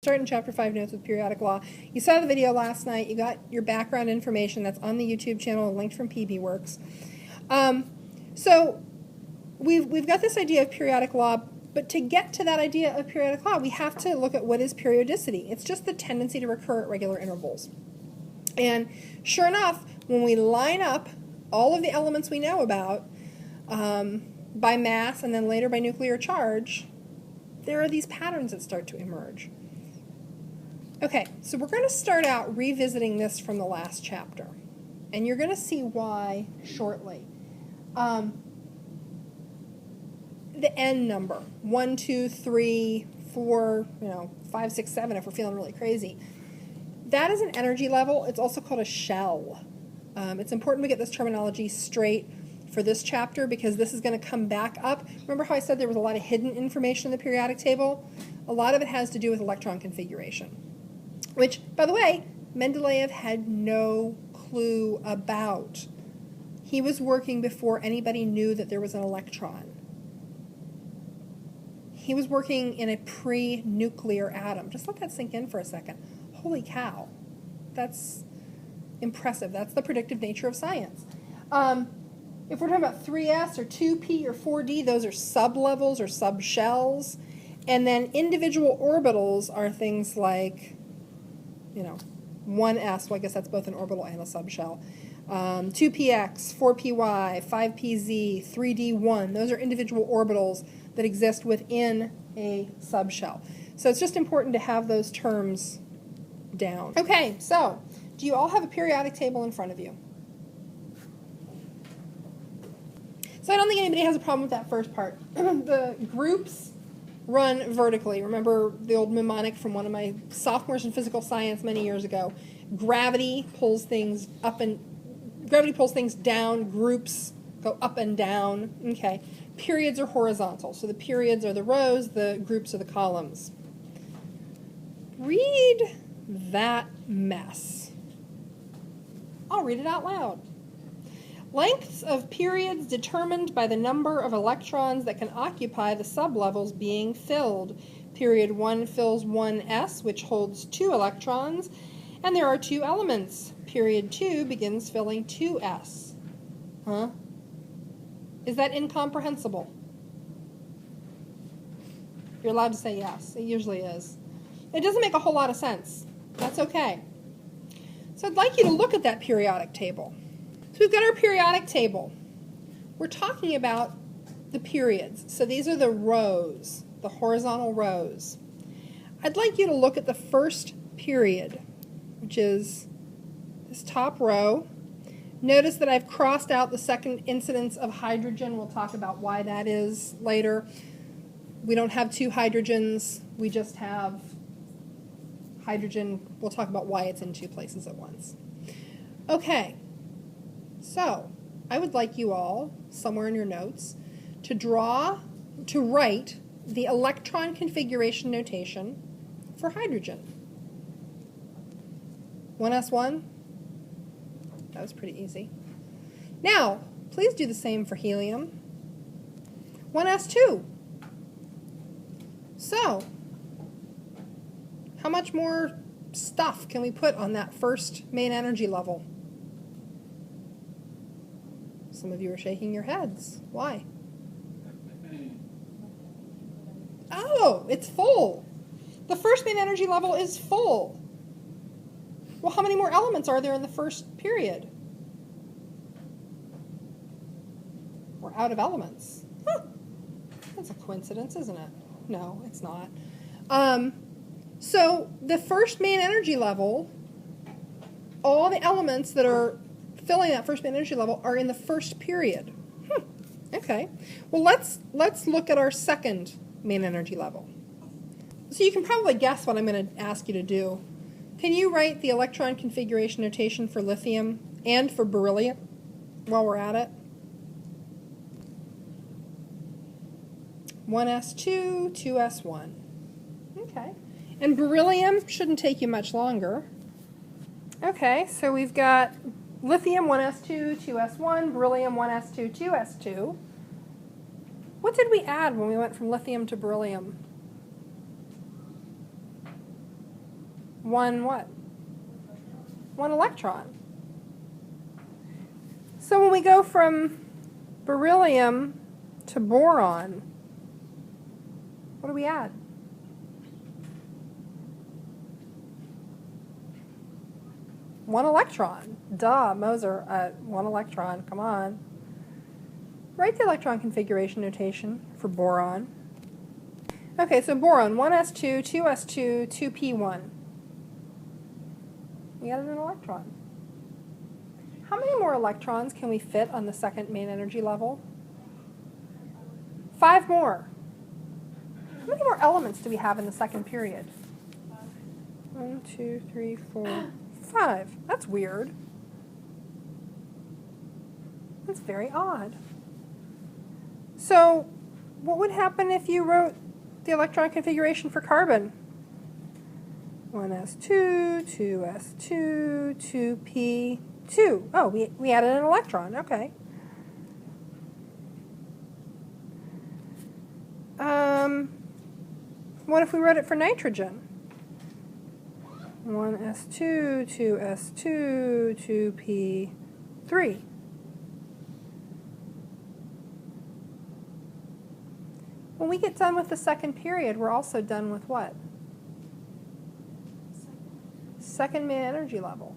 Start in Chapter 5 notes with periodic law. You saw the video last night. You got your background information that's on the YouTube channel, linked from PB Works. So we've got this idea of periodic law, but to get to that idea of periodic law, we have to look at what is periodicity. It's just the tendency to recur at regular intervals. And sure enough, when we line up all of the elements we know about by mass and then later by nuclear charge, there are these patterns that start to emerge. Okay, so we're going to start out revisiting this from the last chapter, and you're going to see why shortly. The N number, 1, 2, 3, 4, 5, 6, 7 if we're feeling really crazy. That is an energy level. It's also called a shell. It's important we get this terminology straight for this chapter because this is going to come back up. Remember how I said there was a lot of hidden information in the periodic table? A lot of it has to do with electron configuration. Which, by the way, Mendeleev had no clue about. He was working before anybody knew that there was an electron. He was working in a pre-nuclear atom. Just let that sink in for a second. Holy cow. That's impressive. That's the predictive nature of science. If we're talking about 3s or 2p or 4d, those are sublevels or subshells. And then individual orbitals are things like 1s, well, I guess that's both an orbital and a subshell. 2px, 4py, 5pz, 3d1, those are individual orbitals that exist within a subshell. So it's just important to have those terms down. Okay, so do you all have a periodic table in front of you? So I don't think anybody has a problem with that first part. The groups run vertically. Remember the old mnemonic from one of my sophomores in physical science many years ago. Gravity pulls things down, groups go up and down. Okay. Periods are horizontal. So the periods are the rows, the groups are the columns. Read that mess. I'll read it out loud. Lengths of periods determined by the number of electrons that can occupy the sublevels being filled. Period 1 fills 1s, which holds 2 electrons, and there are 2 elements. Period 2 begins filling 2s. Huh? Is that incomprehensible? You're allowed to say yes. It usually is. It doesn't make a whole lot of sense. That's okay. So I'd like you to look at that periodic table. So we've got our periodic table. We're talking about the periods. So these are the rows, the horizontal rows. I'd like you to look at the first period, which is this top row. Notice that I've crossed out the second incidence of hydrogen. We'll talk about why that is later. We don't have 2 hydrogens. We just have hydrogen. We'll talk about why it's in 2 places at once. Okay. So, I would like you all, somewhere in your notes, to write the electron configuration notation for hydrogen. 1s1? That was pretty easy. Now, please do the same for helium. 1s2. So, how much more stuff can we put on that first main energy level? Some of you are shaking your heads. Why? Oh, it's full. The first main energy level is full. Well, how many more elements are there in the first period? We're out of elements. Huh. That's a coincidence, isn't it? No, it's not. So the first main energy level, all the elements that are filling that first main energy level are in the first period. Okay. Well, let's look at our second main energy level. So you can probably guess what I'm going to ask you to do. Can you write the electron configuration notation for lithium and for beryllium while we're at it? 1s2, 2s1. Okay. And beryllium shouldn't take you much longer. Okay, so we've got lithium 1s2, 2s1, beryllium 1s2, 2s2. What did we add when we went from lithium to beryllium? one what? One electron. So when we go from beryllium to boron, what do we add? One electron. Duh, Moser, one electron, come on. Write the electron configuration notation for boron. Okay, so boron, 1s2, 2s2, 2p1. We added an electron. How many more electrons can we fit on the second main energy level? 5 more. How many more elements do we have in the second period? 1, 2, 3, 4, 5. That's weird. That's very odd. So, what would happen if you wrote the electron configuration for carbon? 1s2, 2s2, 2p2. Oh, we added an electron. Okay. What if we wrote it for nitrogen? 1s2, 2s2, 2p3. When we get done with the second period, we're also done with what? Second main energy level.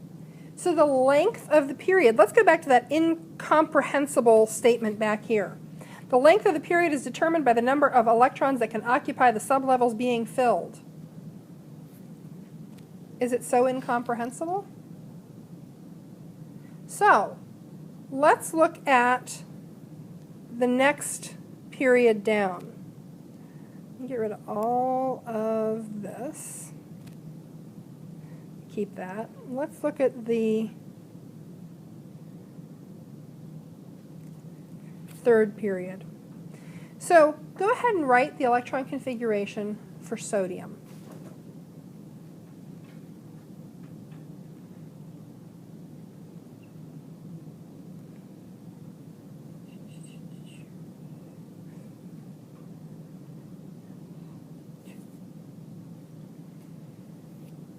So the length of the period, let's go back to that incomprehensible statement back here. The length of the period is determined by the number of electrons that can occupy the sublevels being filled. Is it so incomprehensible? So, let's look at the next period down. Get rid of all of this. Keep that. Let's look at the third period. So go ahead and write the electron configuration for sodium.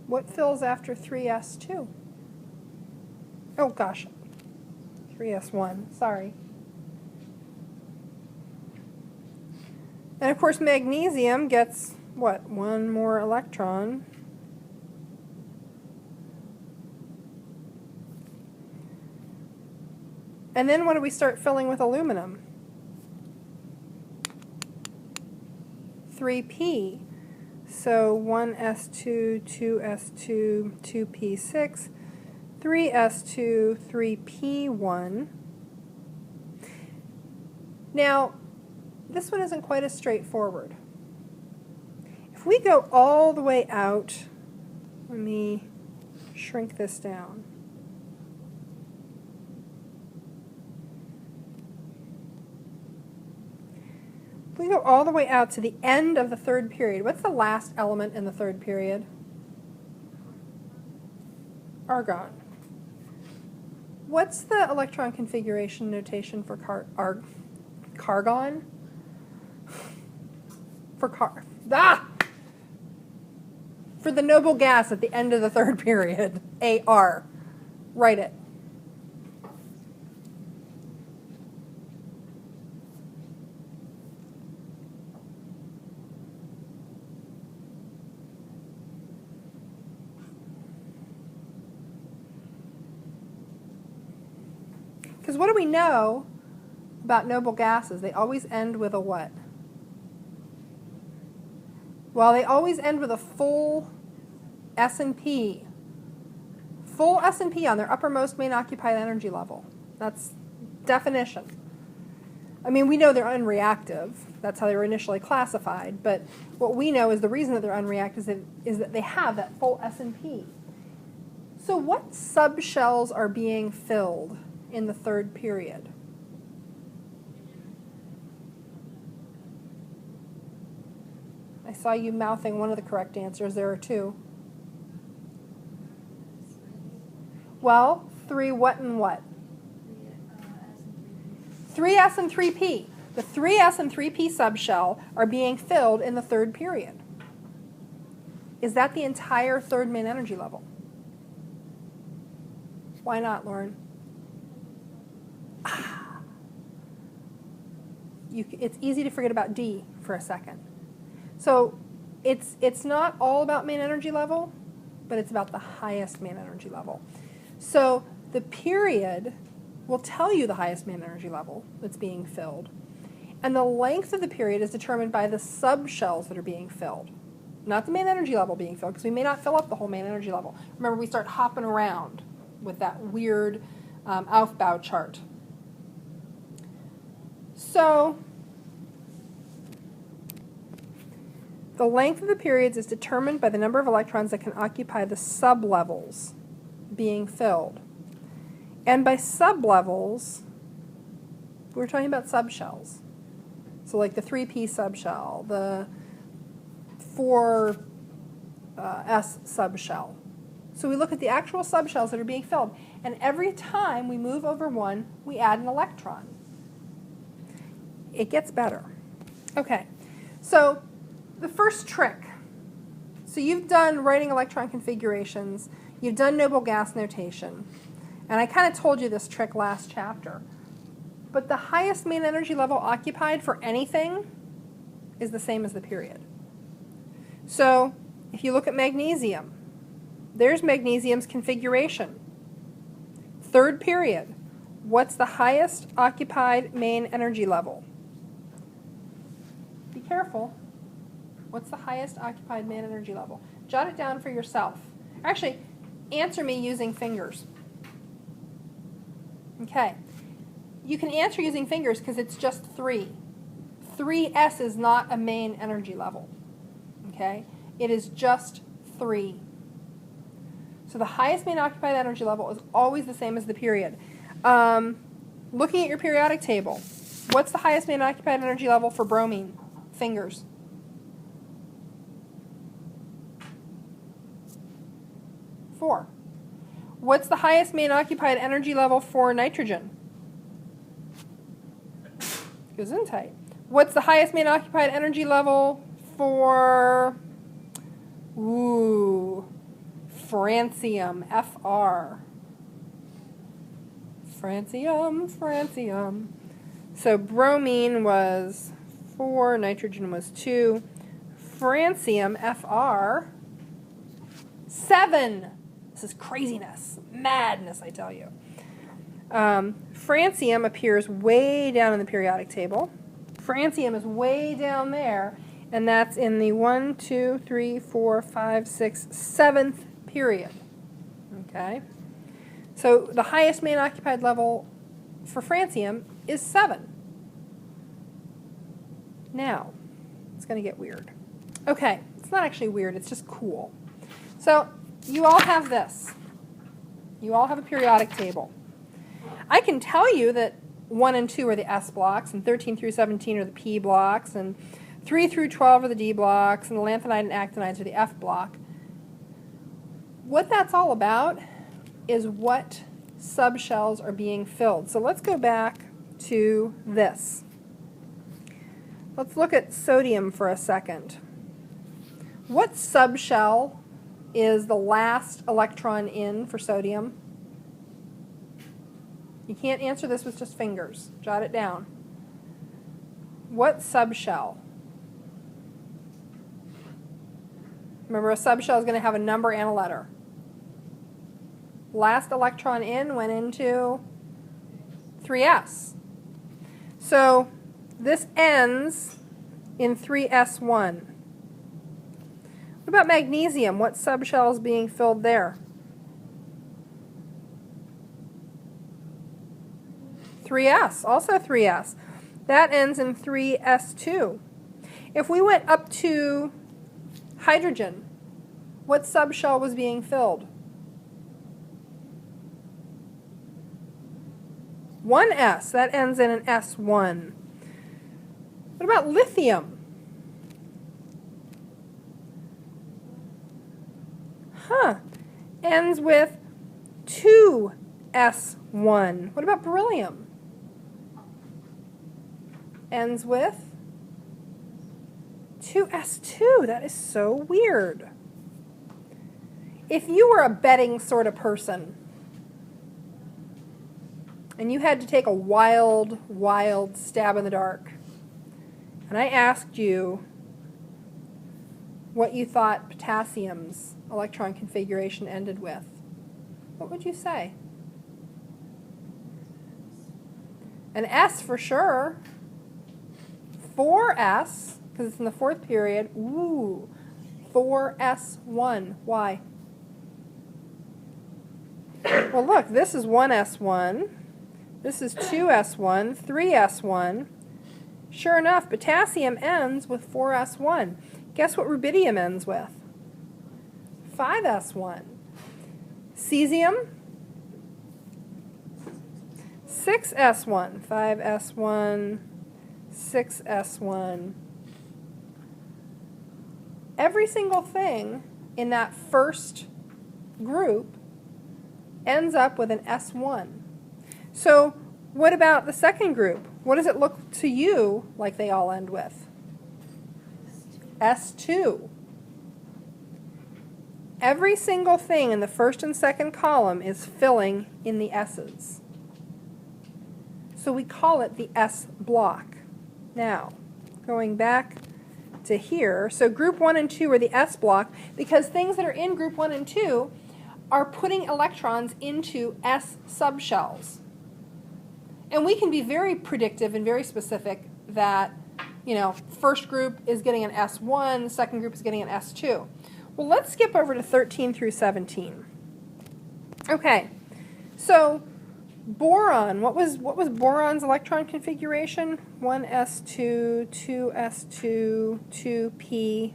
What fills after 3s2? Oh gosh, 3s1, sorry. And of course magnesium gets, what, one more electron. And then what do we start filling with aluminum? 3p. So 1s2, 2s2, 2p6, 3s2, 3p1. Now, this one isn't quite as straightforward. If we go all the way out, let me shrink this down. If we go all the way out to the end of the third period, what's the last element in the third period? Argon. What's the electron configuration notation for cargon? For the noble gas at the end of the third period, Ar. Write it. Because what do we know about noble gases? They always end with a what? Well, they always end with a full S&P. Full S&P on their uppermost main occupied energy level. That's definition. I mean, we know they're unreactive. That's how they were initially classified. But what we know is the reason that they're unreactive is that they have that full S&P. So what subshells are being filled in the third period? I saw you mouthing one of the correct answers. There are two. Well, 3 what and what? 3s and 3p. The 3s and 3p subshell are being filled in the third period. Is that the entire third main energy level? Why not, Lauren? It's easy to forget about D for a second. So it's not all about main energy level, but it's about the highest main energy level. So the period will tell you the highest main energy level that's being filled. And the length of the period is determined by the subshells that are being filled, not the main energy level being filled, because we may not fill up the whole main energy level. Remember, we start hopping around with that weird Aufbau chart. So the length of the periods is determined by the number of electrons that can occupy the sublevels being filled. And by sublevels, we're talking about subshells. So like the 3p subshell, the 4s subshell. So we look at the actual subshells that are being filled. And every time we move over one, we add an electron. It gets better. Okay, so the first trick. So you've done writing electron configurations. You've done noble gas notation. And I kind of told you this trick last chapter. But the highest main energy level occupied for anything is the same as the period. So if you look at magnesium, there's magnesium's configuration. Third period, what's the highest occupied main energy level? Be careful. What's the highest occupied main energy level? Jot it down for yourself. Actually, answer me using fingers. Okay. You can answer using fingers because it's just 3. 3s is not a main energy level. Okay? It is just 3. So the highest main occupied energy level is always the same as the period. Looking at your periodic table, what's the highest main occupied energy level for bromine? Fingers. Four. What's the highest main occupied energy level for nitrogen? Gesundheit. What's the highest main occupied energy level for francium, Fr. Francium. So bromine was 4, nitrogen was 2. Francium, Fr, 7. This is craziness, madness, I tell you. Francium appears way down in the periodic table. Francium is way down there, and that's in the 1, 2, 3, 4, 5, 6, 7th period. Okay? So the highest main occupied level for francium is 7. Now, it's going to get weird. Okay, it's not actually weird, it's just cool. So you all have this. You all have a periodic table. I can tell you that 1 and 2 are the S blocks, and 13 through 17 are the P blocks, and 3 through 12 are the D blocks, and the lanthanide and actinides are the F block. What that's all about is what subshells are being filled. So let's go back to this. Let's look at sodium for a second. What subshell is the last electron in for sodium? You can't answer this with just fingers. Jot it down. What subshell? Remember, a subshell is going to have a number and a letter. Last electron in went into 3s. So this ends in 3s1. What about magnesium? What subshell is being filled there? 3s, also 3s. That ends in 3s2. If we went up to hydrogen, what subshell was being filled? 1s, that ends in an s1. What about lithium? Ends with 2s1. What about beryllium? Ends with 2s2. That is so weird. If you were a betting sort of person, and you had to take a wild, wild stab in the dark, and I asked you what you thought potassium's electron configuration ended with, what would you say? An S for sure. 4S, because it's in the fourth period. Ooh, 4S1. Why? Well, look, this is 1S1. This is 2S1, 3S1. Sure enough, potassium ends with 4S1. Guess what rubidium ends with? 5S1. Cesium? 6S1. 5S1, 6S1. Every single thing in that first group ends up with an S1. So what about the second group? What does it look to you like they all end with? S2. Every single thing in the first and second column is filling in the S's. So we call it the S block. Now, going back to here, so group 1 and 2 are the S block because things that are in group 1 and 2 are putting electrons into S subshells. And we can be very predictive and very specific that, you know, first group is getting an S1, second group is getting an S2. Well, let's skip over to 13 through 17. Okay, so boron, what was boron's electron configuration? 1s2, 2s2, 2p1.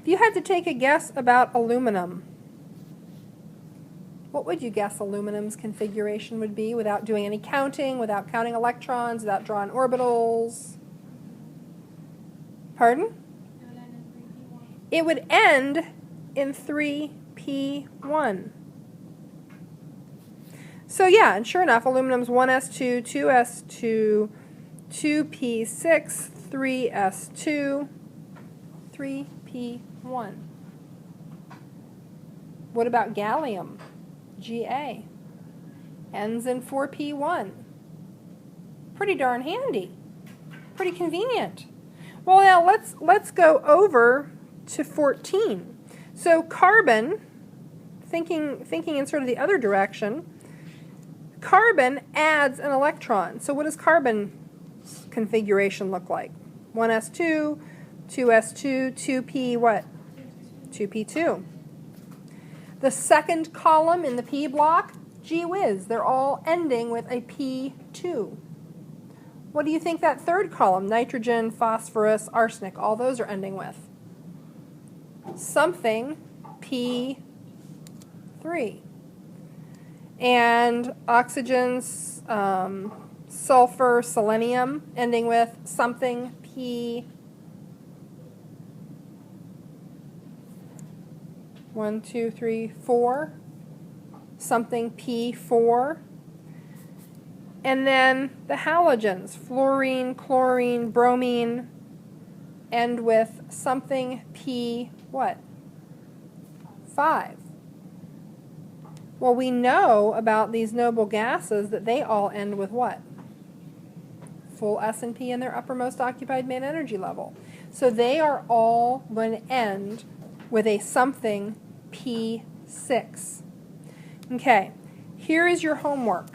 If you had to take a guess about aluminum, what would you guess aluminum's configuration would be without doing any counting, without counting electrons, without drawing orbitals? Pardon? It would end in 3p1. So yeah, and sure enough, aluminum's 1s2, 2s2, 2p6, 3s2, 3p1. What about gallium? Ga. Ends in 4p1. Pretty darn handy. Pretty convenient. Well, now let's go over to 14. So carbon, thinking in sort of the other direction, carbon adds an electron. So what does carbon's configuration look like? 1s2, 2s2, 2p what? 2p2. The second column in the P block, gee whiz, they're all ending with a P2. What do you think that third column, nitrogen, phosphorus, arsenic, all those are ending with? Something P3. And oxygen's sulfur, selenium, ending with something P. 1, 2, 3, 4. Something P4. And then the halogens, fluorine, chlorine, bromine, end with something P what? 5. Well, we know about these noble gases that they all end with what? Full S and P in their uppermost occupied main energy level. So they are all going to end with a something P6. Okay, here is your homework.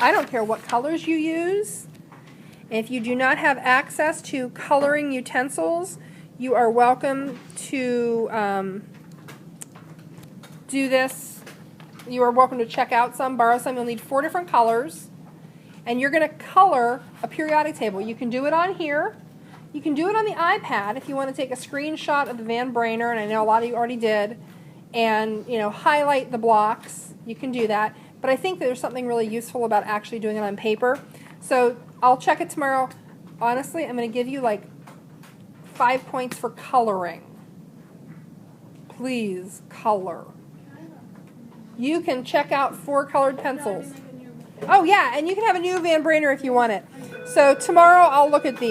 I don't care what colors you use. If you do not have access to coloring utensils, you are welcome to do this. You are welcome to check out some, borrow some. You'll need 4 different colors. And you're going to color a periodic table. You can do it on here. You can do it on the iPad if you want to take a screenshot of the Van Brainer, and I know a lot of you already did, and highlight the blocks. You can do that. But I think that there's something really useful about actually doing it on paper. So I'll check it tomorrow. Honestly, I'm going to give you like 5 points for coloring. Please color. You can check out 4 colored pencils. Oh yeah, and you can have a new Van Brainer if you want it. So tomorrow I'll look at these.